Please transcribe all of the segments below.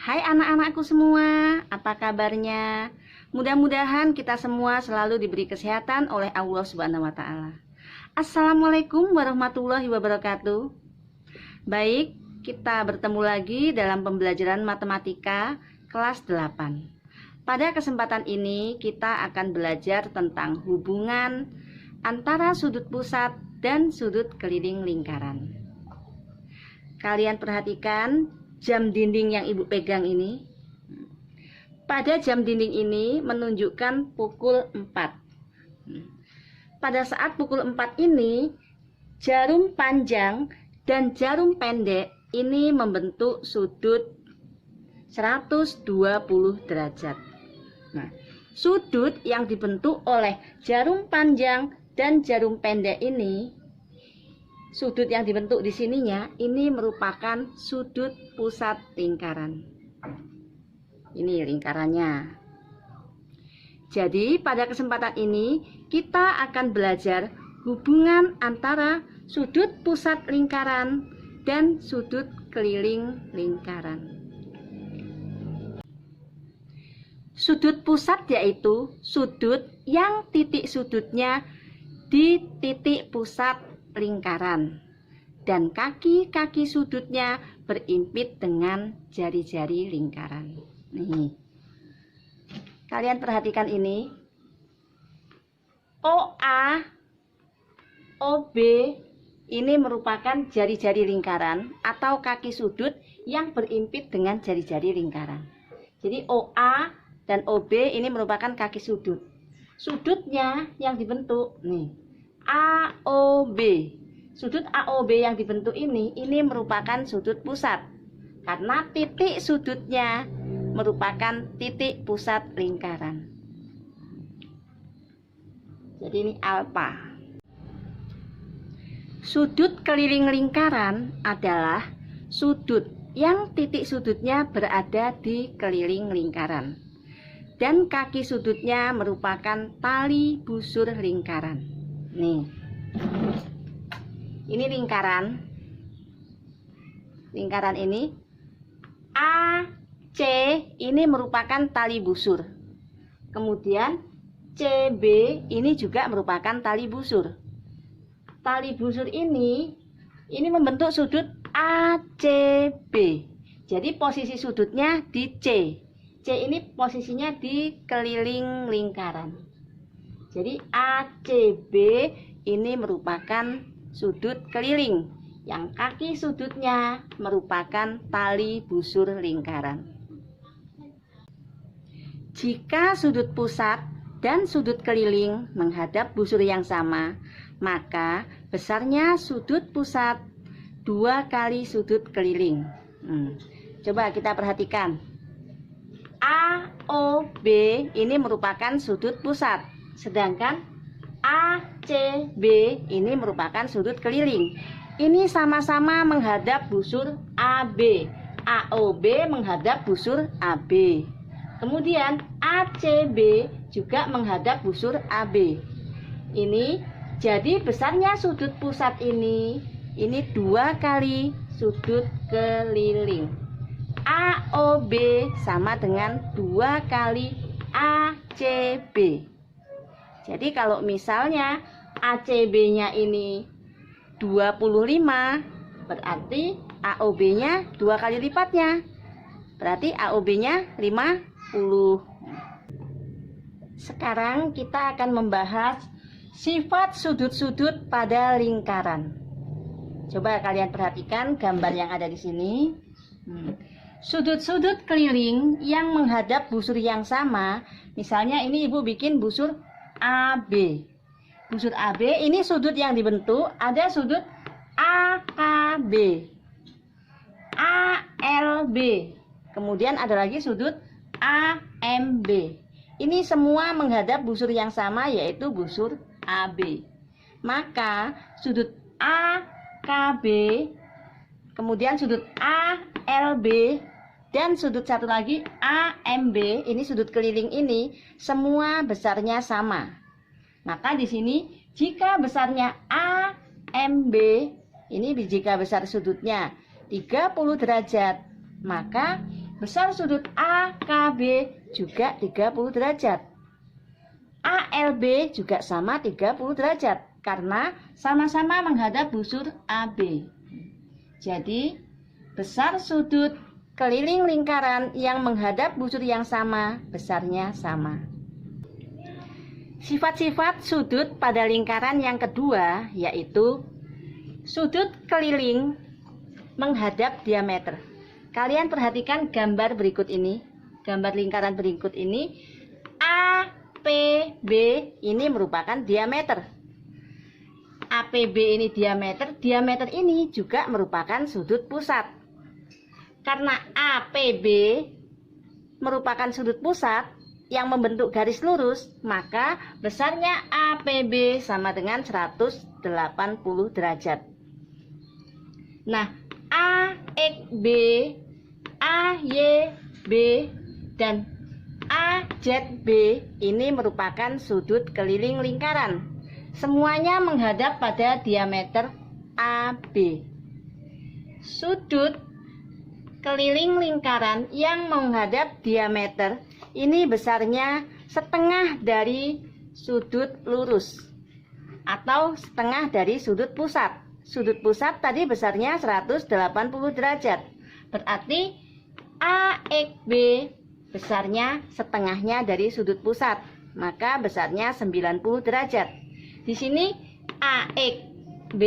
Hai anak-anakku semua, apa kabarnya? Mudah-mudahan kita semua selalu diberi kesehatan oleh Allah Subhanahu wa Ta'ala. Assalamualaikum warahmatullahi wabarakatuh. Baik, kita bertemu lagi dalam pembelajaran matematika kelas 8. Pada kesempatan ini kita akan belajar tentang hubungan antara sudut pusat dan sudut keliling lingkaran. Kalian perhatikan jam dinding yang ibu pegang ini. Pada jam dinding ini menunjukkan pukul 4. Pada saat pukul 4 ini, jarum panjang dan jarum pendek ini membentuk sudut 120 derajat. Nah, sudut yang dibentuk oleh jarum panjang dan jarum pendek ini, sudut yang dibentuk di sininya, ini merupakan sudut pusat lingkaran. Ini lingkarannya. Jadi pada kesempatan ini kita akan belajar hubungan antara sudut pusat lingkaran dan sudut keliling lingkaran. Sudut pusat yaitu sudut yang titik sudutnya di titik pusat lingkaran dan kaki-kaki sudutnya berimpit dengan jari-jari lingkaran. Nih, kalian perhatikan ini. OA, OB ini merupakan jari-jari lingkaran atau kaki sudut yang berimpit dengan jari-jari lingkaran. Jadi OA dan OB ini merupakan kaki sudut. Sudutnya yang dibentuk nih, AOB. Sudut AOB yang dibentuk ini merupakan sudut pusat karena titik sudutnya merupakan titik pusat lingkaran. Jadi ini alfa. Sudut keliling lingkaran adalah sudut yang titik sudutnya berada di keliling lingkaran dan kaki sudutnya merupakan tali busur lingkaran. Nih, ini lingkaran. Lingkaran ini AC ini merupakan tali busur. Kemudian CB ini juga merupakan tali busur. Tali busur ini membentuk sudut ACB. Jadi posisi sudutnya di C. C ini posisinya di keliling lingkaran. Jadi ACB ini merupakan sudut keliling yang kaki sudutnya merupakan tali busur lingkaran. Jika sudut pusat dan sudut keliling menghadap busur yang sama, maka besarnya sudut pusat 2 kali sudut keliling. Coba kita perhatikan. AOB ini merupakan sudut pusat, sedangkan ACB ini merupakan sudut keliling. Ini sama-sama menghadap busur AB. AOB menghadap busur AB. Kemudian ACB juga menghadap busur AB. Ini jadi besarnya sudut pusat ini 2 kali sudut keliling. AOB sama dengan 2 kali ACB. Jadi kalau misalnya ACB-nya ini 25, berarti AOB-nya 2 kali lipatnya. Berarti AOB-nya 50. Sekarang kita akan membahas sifat sudut-sudut pada lingkaran. Coba kalian perhatikan gambar yang ada di sini. Sudut-sudut keliling yang menghadap busur yang sama. Misalnya ini ibu bikin busur AB. Busur AB ini sudut yang dibentuk, ada sudut AKB, ALB, kemudian ada lagi sudut AMB. Ini semua menghadap busur yang sama, yaitu busur AB. Maka sudut AKB, kemudian sudut ALB, dan sudut satu lagi AMB, ini sudut keliling ini semua besarnya sama. Maka di sini jika besarnya AMB, ini jika besar sudutnya 30 derajat, maka besar sudut AKB juga 30 derajat. ALB juga sama 30 derajat karena sama-sama menghadap busur AB. Jadi, besar sudut keliling lingkaran yang menghadap busur yang sama, besarnya sama. Sifat-sifat sudut pada lingkaran yang kedua yaitu sudut keliling menghadap diameter. Kalian perhatikan gambar berikut ini, gambar lingkaran berikut ini. APB ini merupakan diameter. APB ini diameter ini juga merupakan sudut pusat. Karena APB merupakan sudut pusat yang membentuk garis lurus, maka besarnya APB sama dengan 180 derajat. Nah, AXB, AYB, dan AZB ini merupakan sudut keliling lingkaran. Semuanya menghadap pada diameter AB. Sudut keliling lingkaran yang menghadap diameter ini besarnya setengah dari sudut lurus atau setengah dari sudut pusat. Sudut pusat tadi besarnya 180 derajat. Berarti AXB besarnya setengahnya dari sudut pusat, maka besarnya 90 derajat. Di sini AXB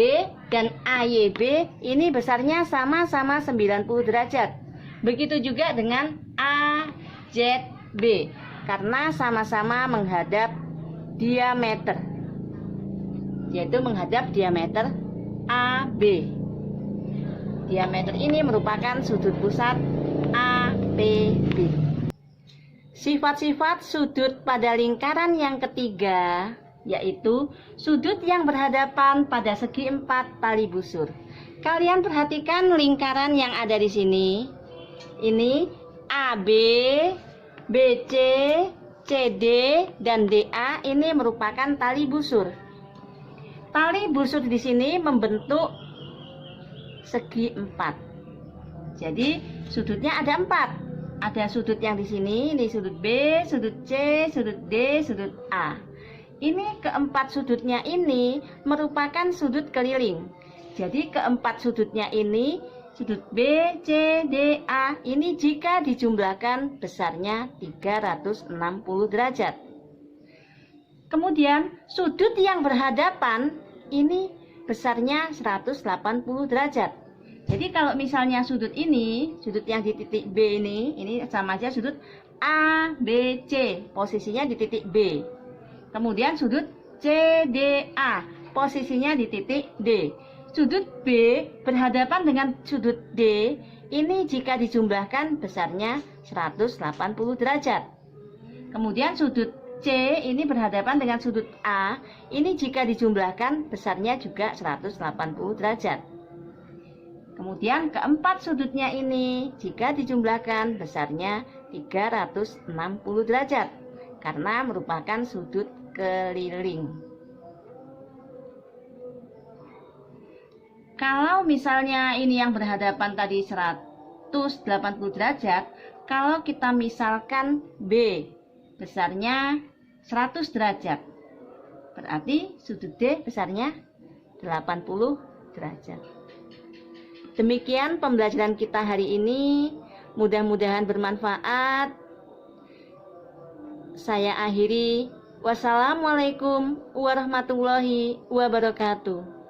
dan AYB ini besarnya sama-sama 90 derajat. Begitu juga dengan AZB karena sama-sama menghadap diameter, yaitu menghadap diameter AB. Diameter ini merupakan sudut pusat APB. Sifat-sifat sudut pada lingkaran yang ketiga yaitu sudut yang berhadapan pada segi 4 tali busur. Kalian perhatikan lingkaran yang ada di sini. Ini AB, BC, CD, dan DA ini merupakan tali busur. Tali busur di sini membentuk segi 4. Jadi sudutnya ada 4. Ada sudut yang di sini, ini sudut B, sudut C, sudut D, sudut A. Ini keempat sudutnya ini merupakan sudut keliling. Jadi keempat sudutnya ini, sudut B, C, D, A, ini jika dijumlahkan besarnya 360 derajat. Kemudian sudut yang berhadapan ini besarnya 180 derajat. Jadi kalau misalnya sudut ini, sudut yang di titik B ini sama aja sudut ABC, posisinya di titik B. Kemudian sudut CDA, posisinya di titik D. Sudut B berhadapan dengan sudut D, ini jika dijumlahkan besarnya 180 derajat. Kemudian sudut C ini berhadapan dengan sudut A, ini jika dijumlahkan besarnya juga 180 derajat. Kemudian keempat sudutnya ini jika dijumlahkan besarnya 360 derajat karena merupakan sudut keliling. Kalau misalnya ini yang berhadapan tadi 180 derajat, kalau kita misalkan B besarnya 100 derajat, berarti sudut D besarnya 80 derajat. Demikian pembelajaran kita hari ini, mudah-mudahan bermanfaat. Saya akhiri. Wassalamualaikum warahmatullahi wabarakatuh.